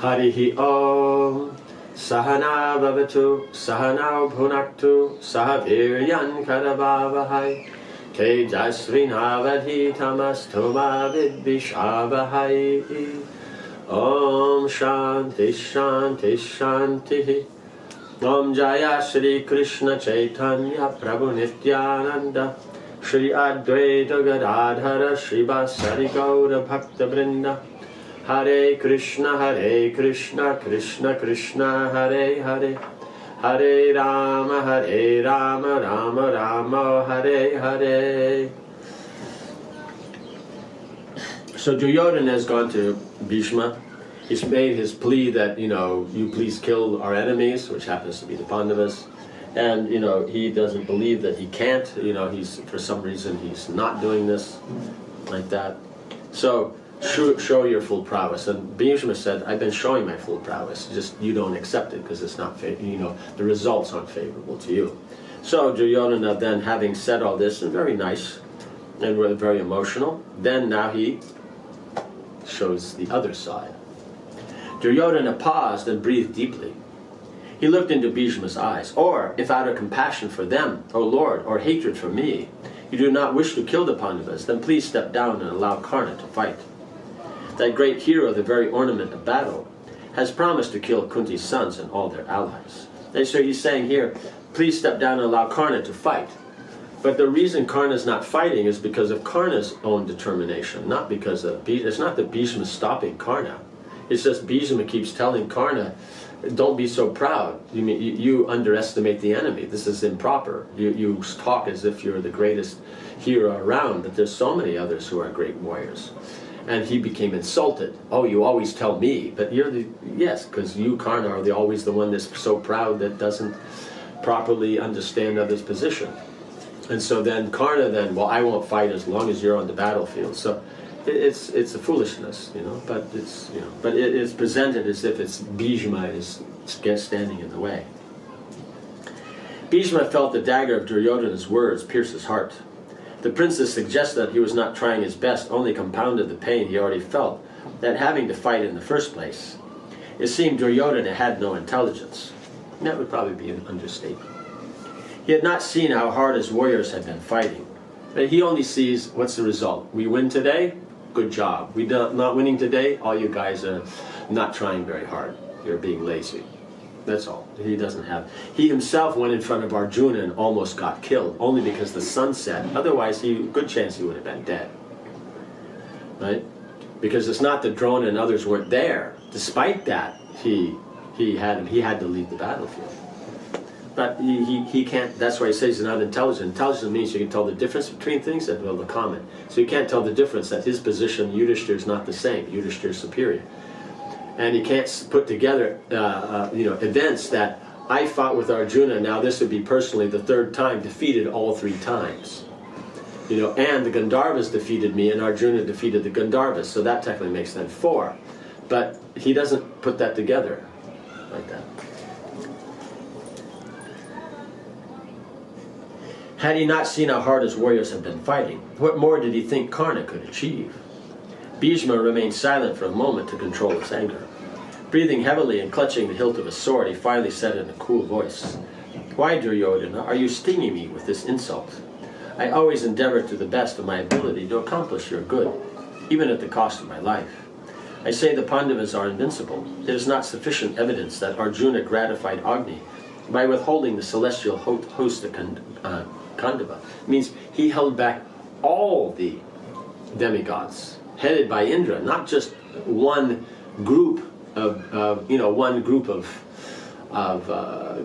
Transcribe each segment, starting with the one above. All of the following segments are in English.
Harihi Om. Sahana Bhavatu, Sahanau Bhunaktu, Sahaviryan Karavavahai, Tejasvinavadhi Tamastoma Vidvishavahai. Om Shanti Shanti Shanti. Om Jaya Shri Krishna Chaitanya Prabhu Nityananda, Shri Advaita Gadadhara Srivasari Gaura Bhakta Vrinda. Hare Krishna, Krishna Krishna, Hare Hare, Hare Rama, Rama Rama, Hare Hare. So Duryodhana has gone to Bhishma. He's made his plea that, you please kill our enemies, which happens to be the Pandavas. And, he doesn't believe that he can't. He's, for some reason, he's not doing this like that. So, show your full prowess. And Bhishma said, I've been showing my full prowess, just you don't accept it because it's not, the results aren't favorable to you. So Duryodhana then, having said all this, and very nice, and very emotional, then now he shows the other side. Duryodhana paused and breathed deeply. He looked into Bhishma's eyes. Or, if out of compassion for them, O Lord, or hatred for me, you do not wish to kill the Pandavas, then please step down and allow Karna to fight. That great hero, the very ornament of battle, has promised to kill Kunti's sons and all their allies. And so he's saying here, please step down and allow Karna to fight. But the reason Karna's not fighting is because of Karna's own determination, not because of it's not that Bhishma's stopping Karna. It's just Bhishma keeps telling Karna, don't be so proud. You underestimate the enemy. This is improper. You talk as if you're the greatest hero around, but there's so many others who are great warriors. And he became insulted. Oh, you always tell me, but you're the, yes, because you, Karna, are always the one that's so proud that doesn't properly understand others' position. And so then Karna well, I won't fight as long as you're on the battlefield. So it's a foolishness, but but it is presented as if it's Bhishma is standing in the way. Bhishma felt the dagger of Duryodhana's words pierce his heart. The prince's suggestion that he was not trying his best only compounded the pain he already felt at having to fight in the first place. It seemed Duryodhana had no intelligence. That would probably be an understatement. He had not seen how hard his warriors had been fighting. But he only sees, what's the result? We win today? Good job. We not winning today? All you guys are not trying very hard. You're being lazy. That's all. He doesn't have. He himself went in front of Arjuna and almost got killed, only because the sun set. Otherwise, good chance he would have been dead. Right? Because it's not that Drona and others weren't there. Despite that, he had to leave the battlefield. But he can't. That's why he says he's not intelligent. Intelligence means you can tell the difference between things and the common. So you can't tell the difference that his position, Yudhishthira, is not the same. Yudhishthira is superior. And he can't put together, events that I fought with Arjuna. Now this would be personally the third time, defeated all 3 times. And the Gandharvas defeated me, and Arjuna defeated the Gandharvas. So that technically makes them 4. But he doesn't put that together like that. Had he not seen how hard his warriors had been fighting, what more did he think Karna could achieve? Bhishma remained silent for a moment to control his anger. Breathing heavily and clutching the hilt of his sword, he finally said in a cool voice, "Why, Duryodhana, are you stinging me with this insult? I always endeavor to the best of my ability to accomplish your good, even at the cost of my life. I say the Pandavas are invincible. It is not sufficient evidence that Arjuna gratified Agni by withholding the celestial host of Kandava. It means he held back all the demigods, headed by Indra, not just one group of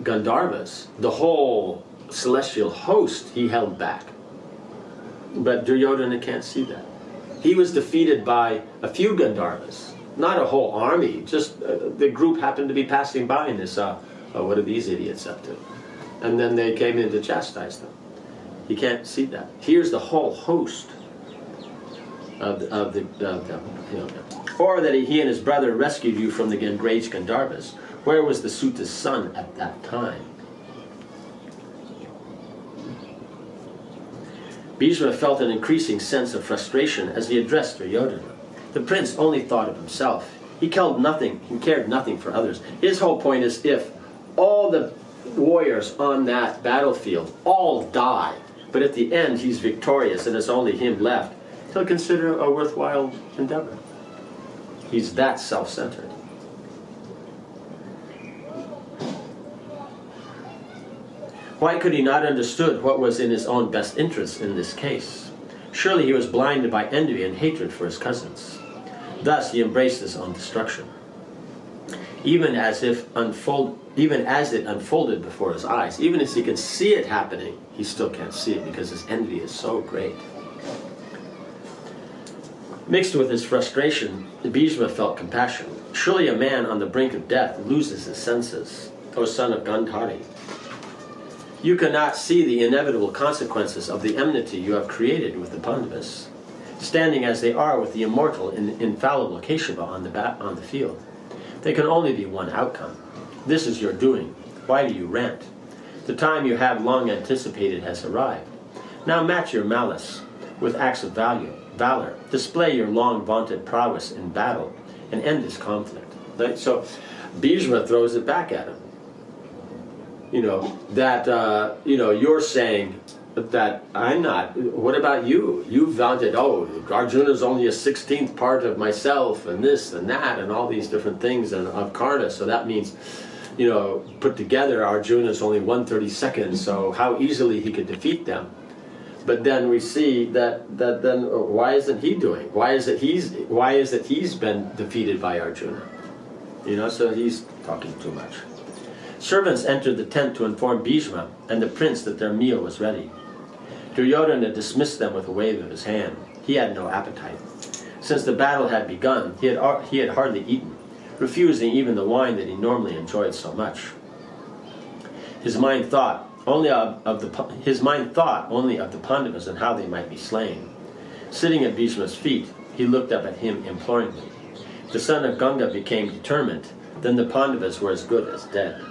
Gandharvas. The whole celestial host he held back. But Duryodhana can't see that. He was defeated by a few Gandharvas, not a whole army. Just the group happened to be passing by and they saw, oh, what are these idiots up to? And then they came in to chastise them. He can't see that. Here's the whole host or that he and his brother rescued you from the enraged Gandharvas. Where was the Suta's son at that time? Bhishma felt an increasing sense of frustration as he addressed Duryodhana. The prince only thought of himself. He cared nothing for others. His whole point is, if all the warriors on that battlefield all die, but at the end he's victorious and it's only him left, he'll consider a worthwhile endeavor. He's that self-centered. Why could he not understood what was in his own best interest in this case? Surely he was blinded by envy and hatred for his cousins. Thus he embraced his own destruction. Even as it unfolded before his eyes, even as he could see it happening, he still can't see it because his envy is so great. Mixed with his frustration, Bhishma felt compassion. Surely a man on the brink of death loses his senses, O son of Gandhari. You cannot see the inevitable consequences of the enmity you have created with the Pandavas, standing as they are with the immortal and infallible Keshava on the field. There can only be one outcome. This is your doing. Why do you rant? The time you have long anticipated has arrived. Now match your malice with acts of valor. Display your long vaunted prowess in battle and end this conflict. Right? So Bhishma throws it back at him. You're saying that I'm not. What about you? You vaunted, Arjuna's only a 16th part of myself, and this and that, and all these different things, and of Karna. So that means, put together, Arjuna's only 1/32nd. So how easily he could defeat them. But then we see that then why isn't he doing? Why is it he's been defeated by Arjuna? So he's talking too much. Servants entered the tent to inform Bhishma and the prince that their meal was ready. Duryodhana dismissed them with a wave of his hand. He had no appetite. Since the battle had begun, he had hardly eaten, refusing even the wine that he normally enjoyed so much. His mind thought only of the Pandavas and how they might be slain. Sitting at Bhishma's feet, he looked up at him imploringly. The son of Ganga became determined. Then the Pandavas were as good as dead.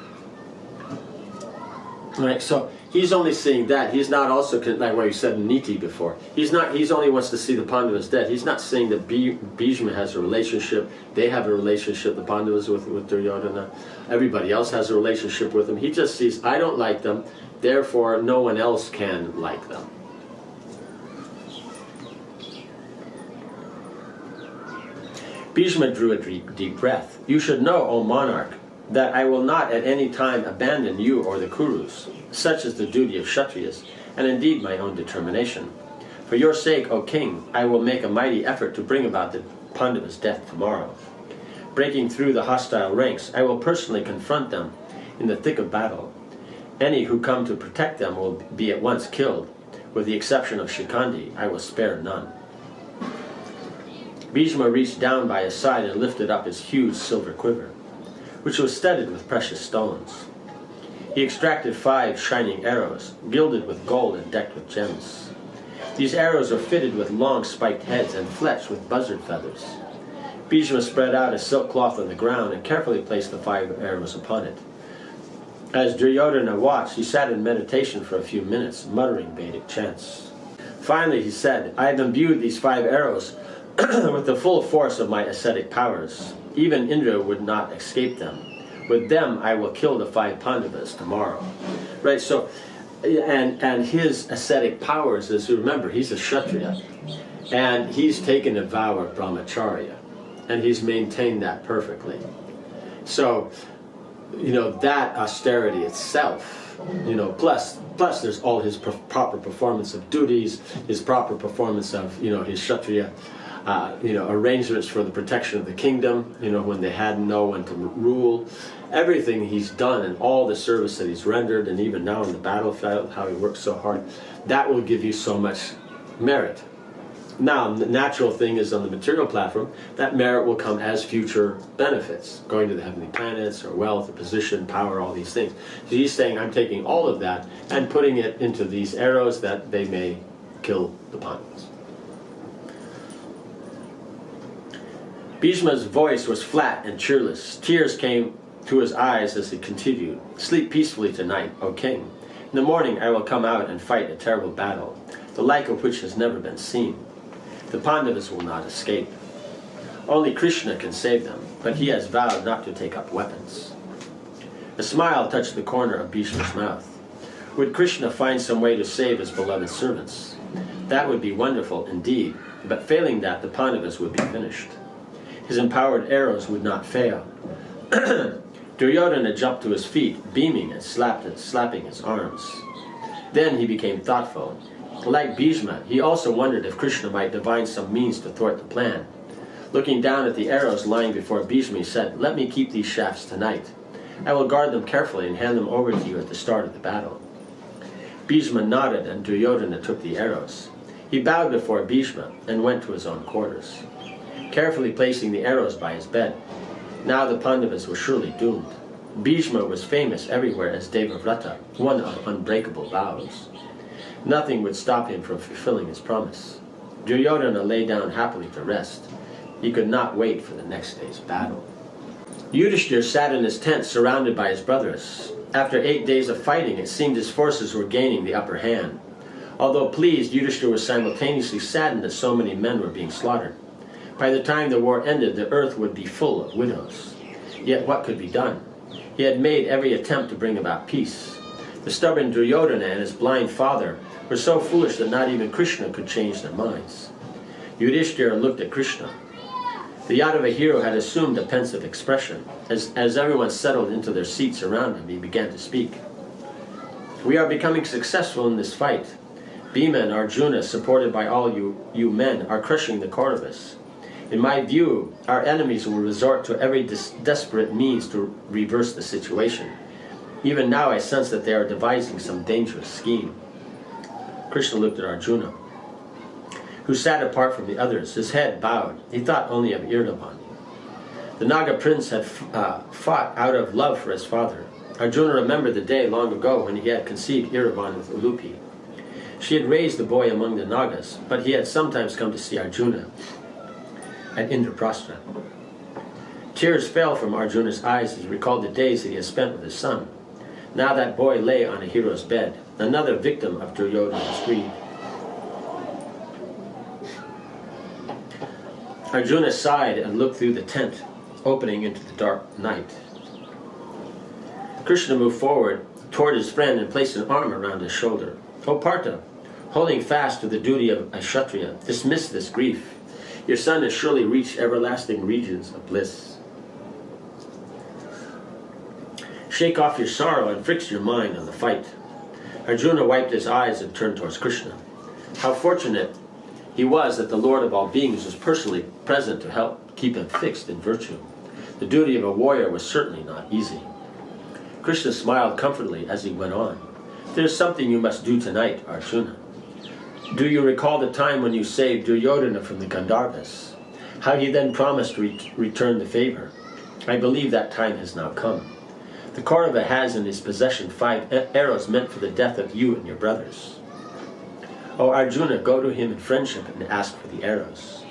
Right, so he's only seeing that. He's not also, like what you said in Niti before, he's only wants to see the Pandavas dead. He's not saying that Bhishma has a relationship, they have a relationship, the Pandavas with Duryodhana, everybody else has a relationship with him. He just sees, I don't like them, therefore no one else can like them. Bhishma drew a deep breath. You should know, O monarch, that I will not at any time abandon you or the Kurus. Such is the duty of Kshatriyas, and indeed my own determination. For your sake, O king, I will make a mighty effort to bring about the Pandavas' death tomorrow. Breaking through the hostile ranks, I will personally confront them in the thick of battle. Any who come to protect them will be at once killed. With the exception of Shikandi, I will spare none. Bhishma reached down by his side and lifted up his huge silver quiver, which was studded with precious stones. He extracted 5 shining arrows, gilded with gold and decked with gems. These arrows were fitted with long spiked heads and fletched with buzzard feathers. Bhishma spread out a silk cloth on the ground and carefully placed the 5 arrows upon it. As Duryodhana watched, he sat in meditation for a few minutes, muttering Vedic chants. Finally he said, I have imbued these 5 arrows with the full force of my ascetic powers. Even Indra would not escape them. With them I will kill the 5 Pandavas tomorrow. Right, so, and his ascetic powers, as you remember, he's a Kshatriya. And he's taken a vow of brahmacharya. And he's maintained that perfectly. So, that austerity itself, plus there's all his proper performance of duties, his proper performance of, his Kshatriya, arrangements for the protection of the kingdom, when they had no one to rule. Everything he's done and all the service that he's rendered, and even now in the battlefield, how he works so hard, that will give you so much merit. Now, the natural thing is on the material platform, that merit will come as future benefits, going to the heavenly planets, or wealth, or position, power, all these things. So he's saying, I'm taking all of that and putting it into these arrows that they may kill the Pandavas. Bhishma's voice was flat and cheerless. Tears came to his eyes as he continued, Sleep peacefully tonight, O king. In the morning I will come out and fight a terrible battle, the like of which has never been seen. The Pandavas will not escape. Only Krishna can save them. but he has vowed not to take up weapons. A smile touched the corner of Bhishma's mouth. Would Krishna find some way to save his beloved servants? That would be wonderful indeed, but failing that, the Pandavas would be finished. His empowered arrows would not fail. Duryodhana jumped to his feet, beaming and slapping his arms. Then he became thoughtful. Like Bhishma, he also wondered if Krishna might devise some means to thwart the plan. Looking down at the arrows lying before Bhishma, he said, "Let me keep these shafts tonight. I will guard them carefully and hand them over to you at the start of the battle." Bhishma nodded, and Duryodhana took the arrows. He bowed before Bhishma and went to his own quarters, carefully placing the arrows by his bed. Now the Pandavas were surely doomed. Bhishma was famous everywhere as Devavrata, one of unbreakable vows. Nothing would stop him from fulfilling his promise. Duryodhana lay down happily to rest. He could not wait for the next day's battle. Yudhishthira sat in his tent surrounded by his brothers. After 8 days of fighting, it seemed his forces were gaining the upper hand. Although pleased, Yudhishthira was simultaneously saddened that so many men were being slaughtered. By the time the war ended, the earth would be full of widows. Yet what could be done? He had made every attempt to bring about peace. The stubborn Duryodhana and his blind father were so foolish that not even Krishna could change their minds. Yudhishthira looked at Krishna. The Yadava hero had assumed a pensive expression. As everyone settled into their seats around him, he began to speak. "We are becoming successful in this fight. Bhima and Arjuna, supported by all you men, are crushing the Kauravas. In my view, our enemies will resort to every desperate means to reverse the situation. Even now I sense that they are devising some dangerous scheme." Krishna looked at Arjuna, who sat apart from the others, his head bowed. He thought only of Irdavan. The Naga prince had fought out of love for his father. Arjuna remembered the day long ago when he had conceived Irdavan with Ulupi. She had raised the boy among the Nagas, but he had sometimes come to see Arjuna at Indraprastha. Tears fell from Arjuna's eyes as he recalled the days that he had spent with his son. Now that boy lay on a hero's bed, another victim of Duryodhana's greed. Arjuna sighed and looked through the tent, opening into the dark night. Krishna moved forward toward his friend and placed an arm around his shoulder. "O Partha, holding fast to the duty of a Kshatriya, dismiss this grief. Your son has surely reached everlasting regions of bliss. Shake off your sorrow and fix your mind on the fight." Arjuna wiped his eyes and turned towards Krishna. How fortunate he was that the Lord of all beings was personally present to help keep him fixed in virtue. The duty of a warrior was certainly not easy. Krishna smiled comfortably as he went on. "There is something you must do tonight, Arjuna. Do you recall the time when you saved Duryodhana from the Gandharvas? How he then promised to return the favor? I believe that time has now come. The Kaurava has in his possession 5 arrows meant for the death of you and your brothers. O Arjuna, go to him in friendship and ask for the arrows."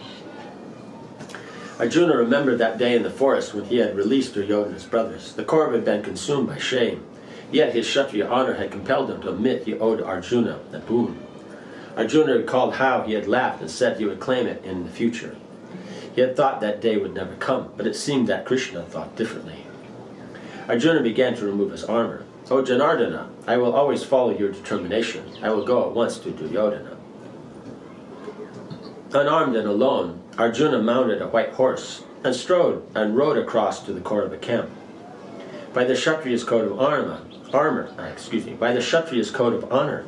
Arjuna remembered that day in the forest when he had released Duryodhana's brothers. The Kaurava had been consumed by shame, yet his Kshatriya honor had compelled him to admit he owed Arjuna a boon. Arjuna recalled how he had laughed and said he would claim it in the future. He had thought that day would never come, but it seemed that Krishna thought differently. Arjuna began to remove his armor. "O Janardana, I will always follow your determination. I will go at once to Duryodhana." Unarmed and alone, Arjuna mounted a white horse and rode across to the Kaurava camp. By the Kshatriya's code of honor,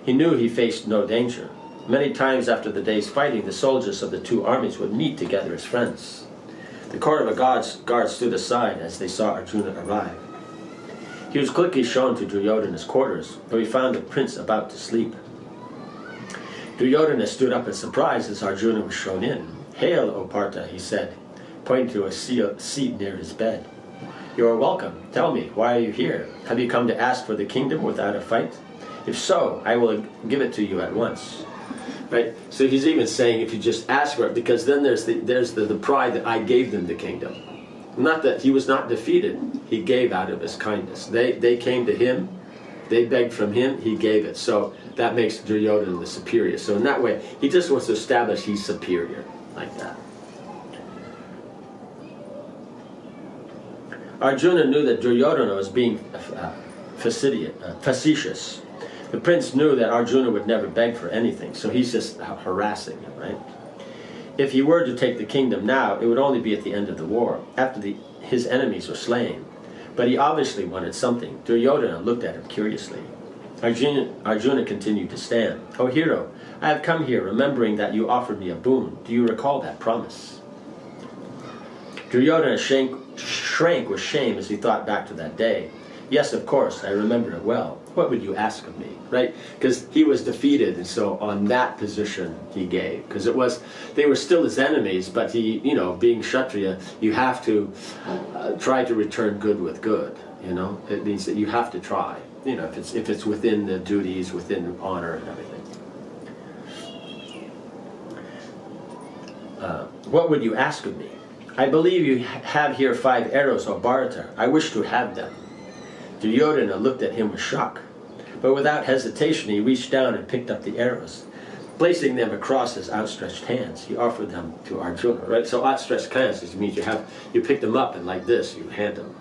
he knew he faced no danger. Many times after the day's fighting, the soldiers of the 2 armies would meet together as friends. The Kaurava guards stood aside as they saw Arjuna arrive. He was quickly shown to Duryodhana's quarters, where he found the prince about to sleep. Duryodhana stood up in surprise as Arjuna was shown in. "Hail, O Partha," he said, pointing to a seat near his bed. "You are welcome. Tell me, why are you here? Have you come to ask for the kingdom without a fight? If so, I will give it to you at once." Right? So he's even saying if you just ask for it, because then there's the pride that I gave them the kingdom. Not that he was not defeated. He gave out of his kindness. They came to him. They begged from him. He gave it. So that makes Duryodhana the superior. So in that way, he just wants to establish he's superior. Like that. Arjuna knew that Duryodhana was being facetious. The prince knew that Arjuna would never beg for anything, so he's just harassing him, right? If he were to take the kingdom now, it would only be at the end of the war, after his enemies were slain. But he obviously wanted something. Duryodhana looked at him curiously. Arjuna continued to stand. "O hero, I have come here remembering that you offered me a boon. Do you recall that promise?" Duryodhana shrank with shame as he thought back to that day. "Yes, of course, I remember it well. What would you ask of me?" Right? Because he was defeated, and so on that position he gave. Because they were still his enemies, but he, being Kshatriya, you have to try to return good with good. It means that you have to try. If it's within the duties, within honor and everything. What would you ask of me? I believe you have here 5 arrows, O Bharata. I wish to have them. Duryodhana looked at him with shock, but without hesitation he reached down and picked up the arrows. Placing them across his outstretched hands, he offered them to Arjuna. Right? So outstretched hands means you pick them up and like this, you hand them,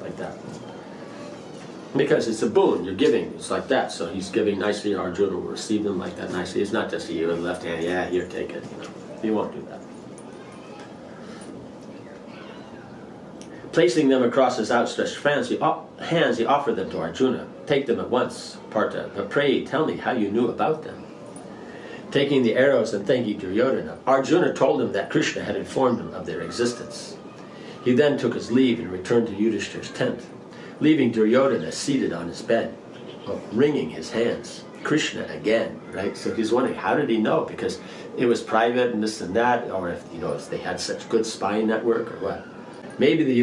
like that. Because it's a boon you're giving. It's like that. So he's giving nicely. Arjuna will receive them like that nicely. It's not just you with the left hand. Yeah, here, take it. He won't do that. Placing them across his outstretched hands, he offered them to Arjuna. "Take them at once, Partha, but pray tell me how you knew about them." Taking the arrows and thanking Duryodhana, Arjuna told him that Krishna had informed him of their existence. He then took his leave and returned to Yudhishthira's tent, leaving Duryodhana seated on his bed, wringing his hands. Krishna again, right? So he's wondering, how did he know? Because it was private and this and that, or if they had such good spy network or what. Maybe the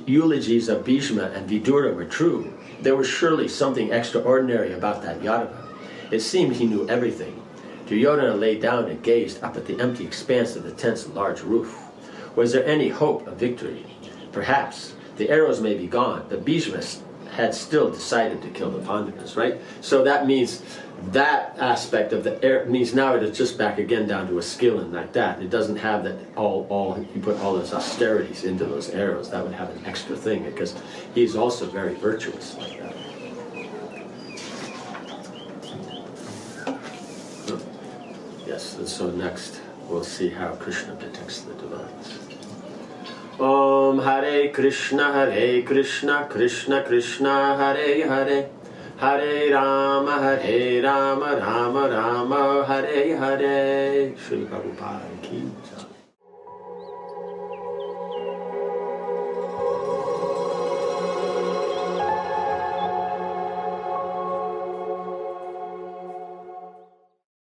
eulogies of Bhishma and Vidura were true. There was surely something extraordinary about that Yadava. It seemed he knew everything. Duryodhana lay down and gazed up at the empty expanse of the tent's large roof. Was there any hope of victory? Perhaps. The arrows may be gone, but Bhishma had still decided to kill the Pandavas, right? So that means that aspect of the arrow means now it is just back again down to a skill and like that. It doesn't have that you put all those austerities into those arrows. That would have an extra thing because he's also very virtuous like that. Yes, and so next we'll see how Krishna depicts the divines. Om Hare Krishna, Krishna Krishna, Hare Hare, Hare Rama, Rama Rama, Hare Hare. Srila Prabhupada ki jai.